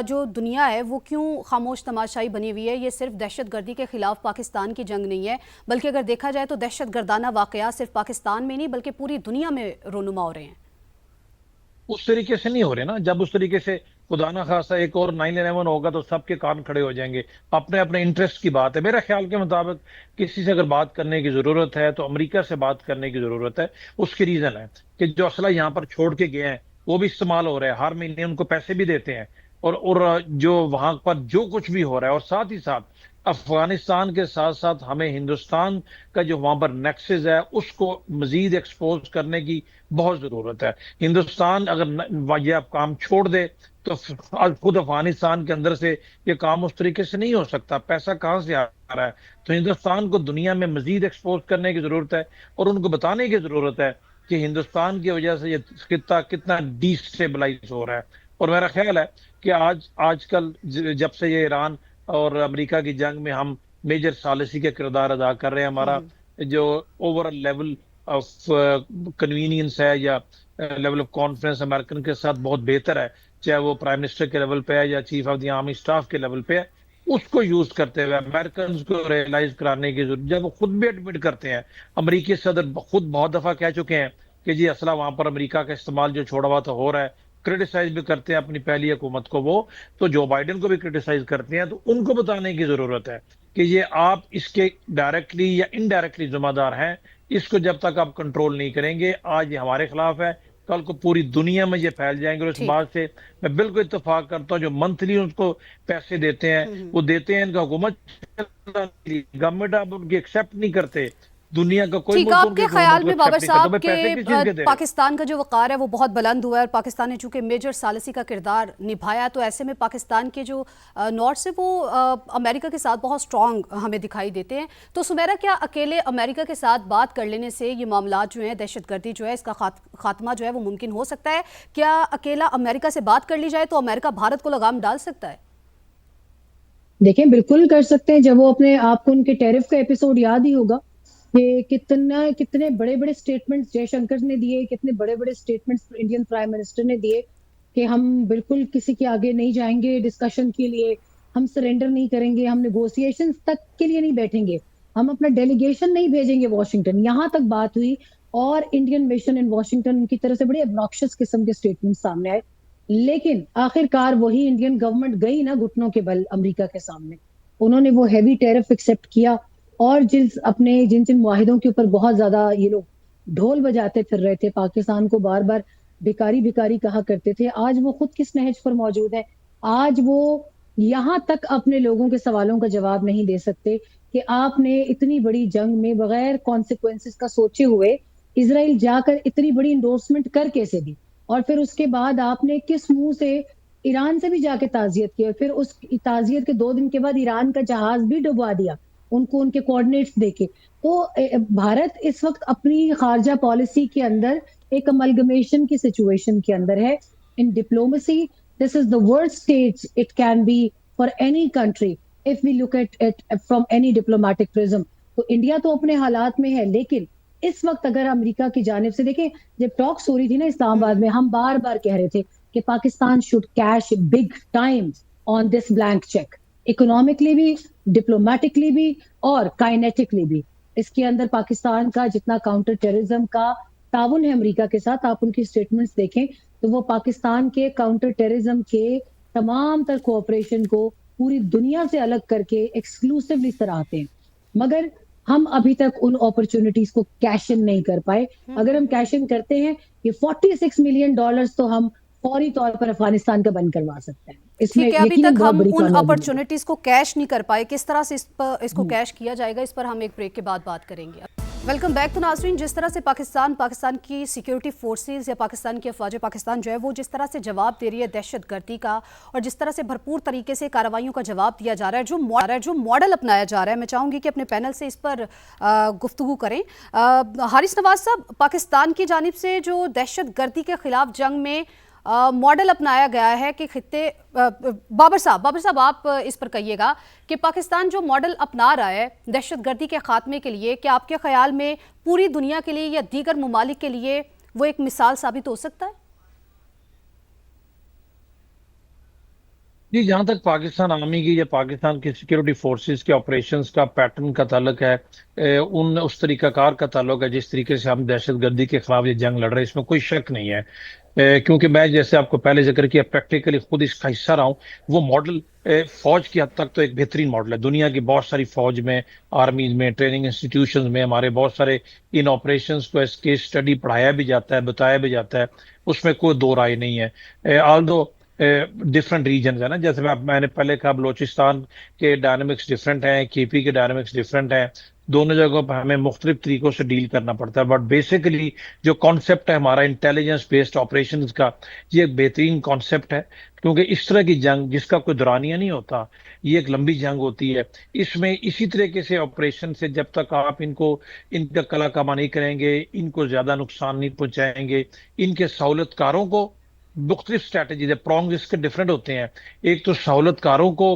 जो दुनिया है वो क्यों खामोश तमाशाई बनी हुई है? ये सिर्फ दहशतगर्दी के खिलाफ पाकिस्तान की जंग नहीं है, बल्कि अगर देखा जाए तो दहशतगर्दाना वाकयात सिर्फ पाकिस्तान में नहीं बल्कि पूरी दुनिया में रोनुमा हो रहे हैं। उस तरीके से नहीं हो रहे ना। जब उस तरीके से खुदा ना खासा एक और 9/11 होगा तो सबके कान खड़े हो जाएंगे। अपने अपने इंटरेस्ट की बात है। मेरे ख्याल के मुताबिक किसी से अगर बात करने की जरूरत है तो अमेरिका से बात करने की जरूरत है। उसकी रीजन है कि जो असला यहाँ पर छोड़ के गए हैं वो भी इस्तेमाल हो रहा है, हर महीने उनको पैसे भी देते हैं, और जो वहां पर जो कुछ भी हो रहा है, और साथ ही साथ अफगानिस्तान के साथ साथ हमें हिंदुस्तान का जो वहां पर नेक्सस है उसको मजीद एक्सपोज करने की बहुत जरूरत है। हिंदुस्तान अगर ये काम छोड़ दे तो खुद अफगानिस्तान के अंदर से ये काम उस तरीके से नहीं हो सकता। पैसा कहाँ से आ रहा है? तो हिंदुस्तान को दुनिया में मजीद एक्सपोज करने की जरूरत है, और उनको बताने की जरूरत है कि हिंदुस्तान की वजह से ये खित्ता कितना डिस्टेबलाइज हो रहा है। और मेरा ख्याल है कि आजकल जब से ये ईरान और अमेरिका की जंग में हम मेजर सालिसी का किरदार अदा कर रहे हैं, हमारा जो ओवरऑल लेवल ऑफ कन्वीनियंस है या लेवल ऑफ कॉन्फ्रेंस अमेरिकन के साथ बहुत बेहतर है, चाहे वो प्राइम मिनिस्टर के लेवल पे है या chief of the army staff के लेवल पे है। उसको यूज करते हुए अमेरिकन को रियलाइज कराने की जरूरत, जब वो खुद भी एडमिट करते हैं, अमेरिकी सदर खुद बहुत दफा कह चुके हैं कि जी असला वहां पर अमेरिका का इस्तेमाल जो छोड़ा हुआ था हो रहा है, क्रिटिसाइज भी करते हैं अपनी पहली हुकूमत को, वो तो जो बाइडेन को भी क्रिटिसाइज करते हैं। तो उनको बताने की जरूरत है कि ये आप इसके डायरेक्टली या इनडायरेक्टली जिम्मेदार हैं। इसको जब तक आप कंट्रोल नहीं करेंगे, आज ये हमारे खिलाफ है, कल को पूरी दुनिया में ये फैल जाएंगे। और इस बात से मैं बिल्कुल इत्तेफाक करता हूँ, जो मंथली उनको पैसे देते हैं वो देते हैं इनका हुकूमत, गवर्नमेंट आप उनकी एक्सेप्ट नहीं करते। दुनिया का कोई ठीक, आपके ख्याल में बाबर साहब के पाकिस्तान का जो वक़ार है वो बहुत बुलंद हुआ है, और पाकिस्तान ने चूंकि मेजर सालिसी का किरदार निभाया, तो ऐसे में पाकिस्तान के जो नॉर्थ से वो अमेरिका के साथ बहुत स्ट्रांग हमें दिखाई देते हैं। तो सुमेरा, क्या अकेले अमेरिका के साथ बात कर लेने से ये मामला जो है, दहशतगर्दी जो है, इसका खात्मा जो है वो मुमकिन हो सकता है? क्या अकेला अमेरिका से बात कर ली जाए तो अमेरिका भारत को लगाम डाल सकता है? देखें, बिल्कुल कर सकते हैं। जब वो अपने आपको उनके टैरिफ का एपिसोड याद ही होगा कि कितने बड़े बड़े स्टेटमेंट्स जयशंकर ने दिए, कितने बड़े बड़े स्टेटमेंट्स इंडियन प्राइम मिनिस्टर ने दिए कि हम बिल्कुल किसी के आगे नहीं जाएंगे डिस्कशन के लिए, हम सरेंडर नहीं करेंगे, हम नेगोशिएशंस तक के लिए नहीं बैठेंगे, हम अपना डेलीगेशन नहीं भेजेंगे वॉशिंगटन। यहाँ तक बात हुई, और इंडियन मिशन इन वॉशिंगटन की तरफ से बड़े ऑब्नॉक्शियस किस्म के स्टेटमेंट सामने आए। लेकिन आखिरकार वही इंडियन गवर्नमेंट गई ना घुटनों के बल अमेरिका के सामने। उन्होंने वो हैवी टैरिफ एक्सेप्ट किया, और जिन जिन मुआहिदों के ऊपर बहुत ज्यादा ये लोग ढोल बजाते फिर रहे थे, पाकिस्तान को बार बार भिखारी भिखारी कहा करते थे, आज वो खुद किस नहज पर मौजूद है। आज वो यहाँ तक अपने लोगों के सवालों का जवाब नहीं दे सकते कि आपने इतनी बड़ी जंग में बगैर कॉन्सिक्वेंसेस का सोचे हुए इसराइल जाकर इतनी बड़ी इंडोर्समेंट कर कैसे दी, और फिर उसके बाद आपने किस मुंह से ईरान से भी जाके ताजियत की, और फिर उस ताजियत के 2 दिन के बाद ईरान का जहाज भी डुबा दिया उनको उनके कोऑर्डिनेट्स देके। तो भारत इस वक्त अपनी खारजा पॉलिसी के अंदर एक अमलगमेशन की सिचुएशन के अंदर है। In diplomacy this is the worst stage it can be for any country if we look at it from any diplomatic prism. तो इंडिया तो अपने हालात में है, लेकिन इस वक्त अगर अमेरिका की जानिब से देखें, जब टॉक्स हो रही थी ना इस्लामाबाद में, हम बार बार कह रहे थे कि Pakistan should cash big time on this blank cheque, economically भी, डिप्लोमेटिकली भी और काइनेटिकली भी। इसके अंदर पाकिस्तान का जितना काउंटर टेररिज्म का ताउन है अमेरिका के साथ, आप उनकी स्टेटमेंट्स देखें तो वो पाकिस्तान के काउंटर टेररिज्म के तमाम तर कोऑपरेशन को पूरी दुनिया से अलग करके एक्सक्लूसिवली सराहते हैं। मगर हम अभी तक उन अपॉर्चुनिटीज को कैश इन नहीं कर पाए। अगर हम कैश इन करते हैं, ये $46 मिलियन तो हम फौरी तौर पर अफगानिस्तान का बंद करवा सकते हैं। इसमें ठीक है, अभी यकीनन तक बहुत हम बड़ी उन कामयाबी है। अपॉर्चुनिटीज को कैश नहीं कर पाए, किस तरह से इसको कैश किया जाएगा, इस पर हम एक ब्रेक के बाद बात करेंगे। Welcome back. तो नाज़रीन, जिस तरह से पाकिस्तान की सिक्योरिटी फोर्सेस या पाकिस्तान की अफवाज पाकिस्तान जो है वो जिस तरह से जवाब दे रही है दहशतगर्दी का, और जिस तरह से भरपूर तरीके से कार्रवाइयों का जवाब दिया जा रहा है, जो मॉडल अपनाया जा रहा है, मैं चाहूँगी कि अपने पैनल से इस पर गुफ्तगू करें। हारिस नवाज साहब, पाकिस्तान की जानिब से जो दहशतगर्दी के खिलाफ जंग में मॉडल अपनाया गया है कि खित्ते बाबर साहब आप इस पर कहिएगा कि पाकिस्तान जो मॉडल अपना रहा है दहशतगर्दी के खात्मे के लिए, क्या आपके ख्याल में पूरी दुनिया के लिए या दीगर ममालिक के लिए वो एक मिसाल साबित हो सकता है? जी, जहाँ तक पाकिस्तान आर्मी की या पाकिस्तान की सिक्योरिटी फोर्सेस के ऑपरेशंस का पैटर्न का ताल्लुक है, उस तरीकाकार का ताल्लुक है जिस तरीके से हम दहशतगर्दी के खिलाफ ये जंग लड़ रहे हैं, इसमें कोई शक नहीं है। क्योंकि मैं जैसे आपको पहले जिक्र किया, प्रैक्टिकली खुद इसका हिस्सा रहा हूँ। वो मॉडल फौज की हद तक तो एक बेहतरीन मॉडल है। दुनिया की बहुत सारी फौज में, आर्मीज में, ट्रेनिंग इंस्टीट्यूशंस में हमारे बहुत सारे इन ऑपरेशंस को एज केस स्टडी पढ़ाया भी जाता है, बताया भी जाता है, उसमें कोई दो राय नहीं है। ऑल्दो डिफरेंट रीजन है ना, जैसे मैंने पहले कहा, बलोचिस्तान के डायनामिक्स डिफरेंट हैं, केपी के डायनामिक्स डिफरेंट हैं। दोनों जगहों पर हमें मुख्तलिफ तरीकों से डील करना पड़ता है, बट बेसिकली जो कॉन्सेप्ट है हमारा इंटेलिजेंस बेस्ड ऑपरेशंस का, ये एक बेहतरीन कॉन्सेप्ट है। क्योंकि इस तरह की जंग जिसका कोई दुरानिया नहीं होता, ये एक लंबी जंग होती है। इसमें इसी तरीके से ऑपरेशन से जब तक आप इनका कला कमा नहीं करेंगे, इनको ज्यादा नुकसान नहीं पहुंचाएंगे, इनके सहूलतकारों को, मुख्तलिफ स्ट्रैटेजीज है, प्रॉन्ग इसके डिफरेंट होते हैं। एक तो सहूलतकारों को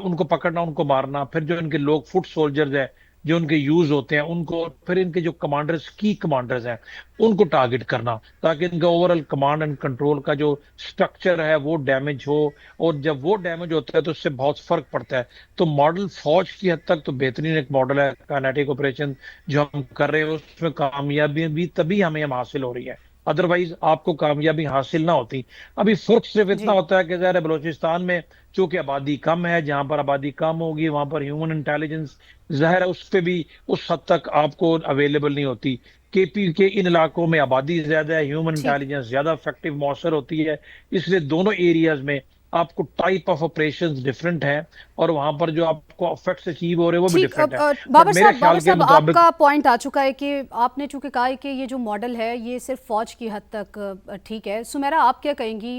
उनको पकड़ना, उनको मारना, फिर जो इनके लोग फुट सोल्जर्स हैं जो उनके यूज होते हैं उनको, फिर इनके जो कमांडर्स, की कमांडर्स हैं, उनको टारगेट करना, ताकि इनका ओवरऑल कमांड एंड कंट्रोल का जो स्ट्रक्चर है वो डैमेज हो। और जब वो डैमेज होता है तो उससे बहुत फर्क पड़ता है। तो मॉडल फौज की हद तक तो बेहतरीन एक मॉडल है। काइनेटिक ऑपरेशन जो हम कर रहे हैं उसमें कामयाबी भी तभी हमें हम हासिल हो रही है, अदरवाइज आपको कामयाबी हासिल ना होती। अभी फर्क सिर्फ इतना जी, होता है कि ज़ाहिर है बलोचिस्तान में चूंकि आबादी कम है, जहां पर आबादी कम होगी वहां पर ह्यूमन इंटेलिजेंस ज़ाहिर है उस पे भी उस हद तक आपको अवेलेबल नहीं होती। केपी के इन इलाकों में आबादी ज्यादा है, ह्यूमन ठीक। इंटेलिजेंस ज्यादा इफेक्टिव मौसर होती है। इसलिए दोनों एरियाज में आपको टाइप ऑफ ऑपरेशंस डिफरेंट है, और वहां पर जो आपको इफेक्ट्स अचीव हो रहे हैं वो भी ठीक। डिफरेंट है। बट बाबर मेरे साहब, ख्याल के मुताबिक आपका पॉइंट आ चुका है कि आपने चूंकि कहा है कि ये जो मॉडल है ये सिर्फ फौज की हद तक ठीक है। सुमेरा, आप क्या कहेंगी?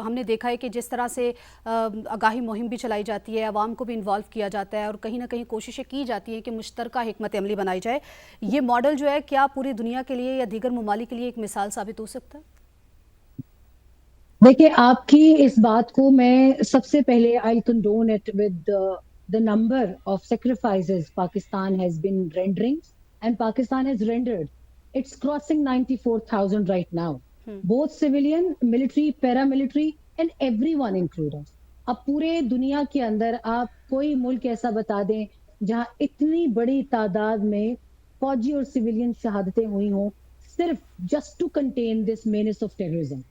हमने देखा है कि जिस तरह से आगाही मुहिम भी चलाई जाती है, आवाम को भी इन्वॉल्व किया जाता है, और कहीं ना कहीं कोशिशें की जाती हैं कि मुश्तरका हिकमत अमली बनाई जाए। ये मॉडल जो है क्या पूरी दुनिया के लिए या दीगर ममालिक के लिए एक मिसाल साबित हो सकता है? देखिए, आपकी इस बात को मैं सबसे पहले I condone it with the number of sacrifices Pakistan has been rendering, and Pakistan has rendered, it's crossing 94,000 right now, both civilian, military, paramilitary and everyone included. अब पूरे दुनिया के अंदर आप कोई मुल्क ऐसा बता दें जहां इतनी बड़ी तादाद में फौजी और सिविलियन शहादतें हुई हों, सिर्फ just to contain this menace of terrorism.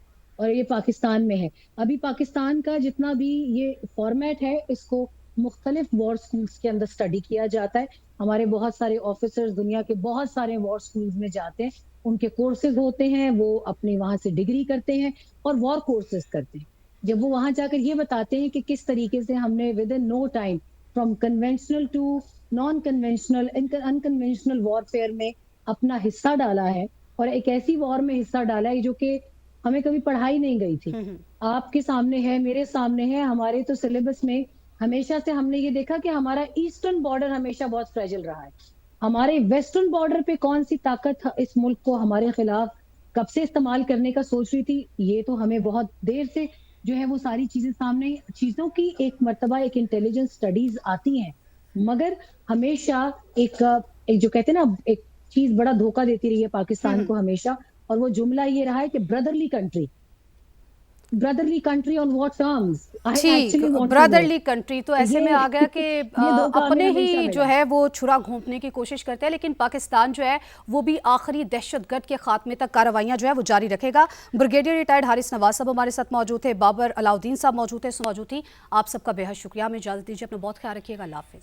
और ये पाकिस्तान में है। अभी पाकिस्तान का जितना भी ये फॉर्मेट है, इसको मुख्तलिफ वॉर स्कूल्स के अंदर स्टडी किया जाता है। हमारे बहुत सारे ऑफिसर्स दुनिया के बहुत सारे वॉर स्कूल्स में जाते हैं, उनके कोर्सेज होते हैं, वो अपने वहां से डिग्री करते हैं और वॉर कोर्सेज करते हैं। जब वो वहां जाकर ये बताते हैं कि किस तरीके से हमने within no time from conventional to non conventional unconventional warfare में अपना हिस्सा डाला है, और एक ऐसी वॉर में हिस्सा डाला है जो कि हमें कभी पढ़ाई नहीं गई थी। आपके सामने है, मेरे सामने है, हमारे तो सिलेबस में हमेशा से हमने ये देखा कि हमारा ईस्टर्न बॉर्डर हमेशा बहुत फ्रेजिल रहा है। हमारे वेस्टर्न बॉर्डर पे कौन सी ताकत इस मुल्क को हमारे खिलाफ कब से इस्तेमाल करने का सोच रही थी, ये तो हमें बहुत देर से जो है वो सारी चीजें सामने, चीजों की एक मर्तबा एक इंटेलिजेंस स्टडीज आती हैं, मगर हमेशा एक जो कहते हैं ना, एक चीज बड़ा धोखा देती रही है पाकिस्तान को हमेशा, और वो जुमला ये रहा है कि brotherly country on what terms? I ठीक, एक्चुअली वांट ब्रदरली कंट्री तो ऐसे में आ गया कि धोखा अपने हमें हमेशा ही जो मिला। है वो छुरा घोंपने की कोशिश करते हैं, लेकिन पाकिस्तान जो है वो भी आखिरी दहशतगर्द के खात्मे तक कार्रवाइयां जो है वो जारी रखेगा। ब्रिगेडियर रिटायर्ड हारिस नवाज साहब हमारे साथ मौजूद थे, बाबर अलाउद्दीन साहब मौजूद थे, आप सबका बेहद शुक्रिया। हमें इजाजत दीजिए, अपना बहुत ख्याल रखिएगा। अल्लाह हाफिज।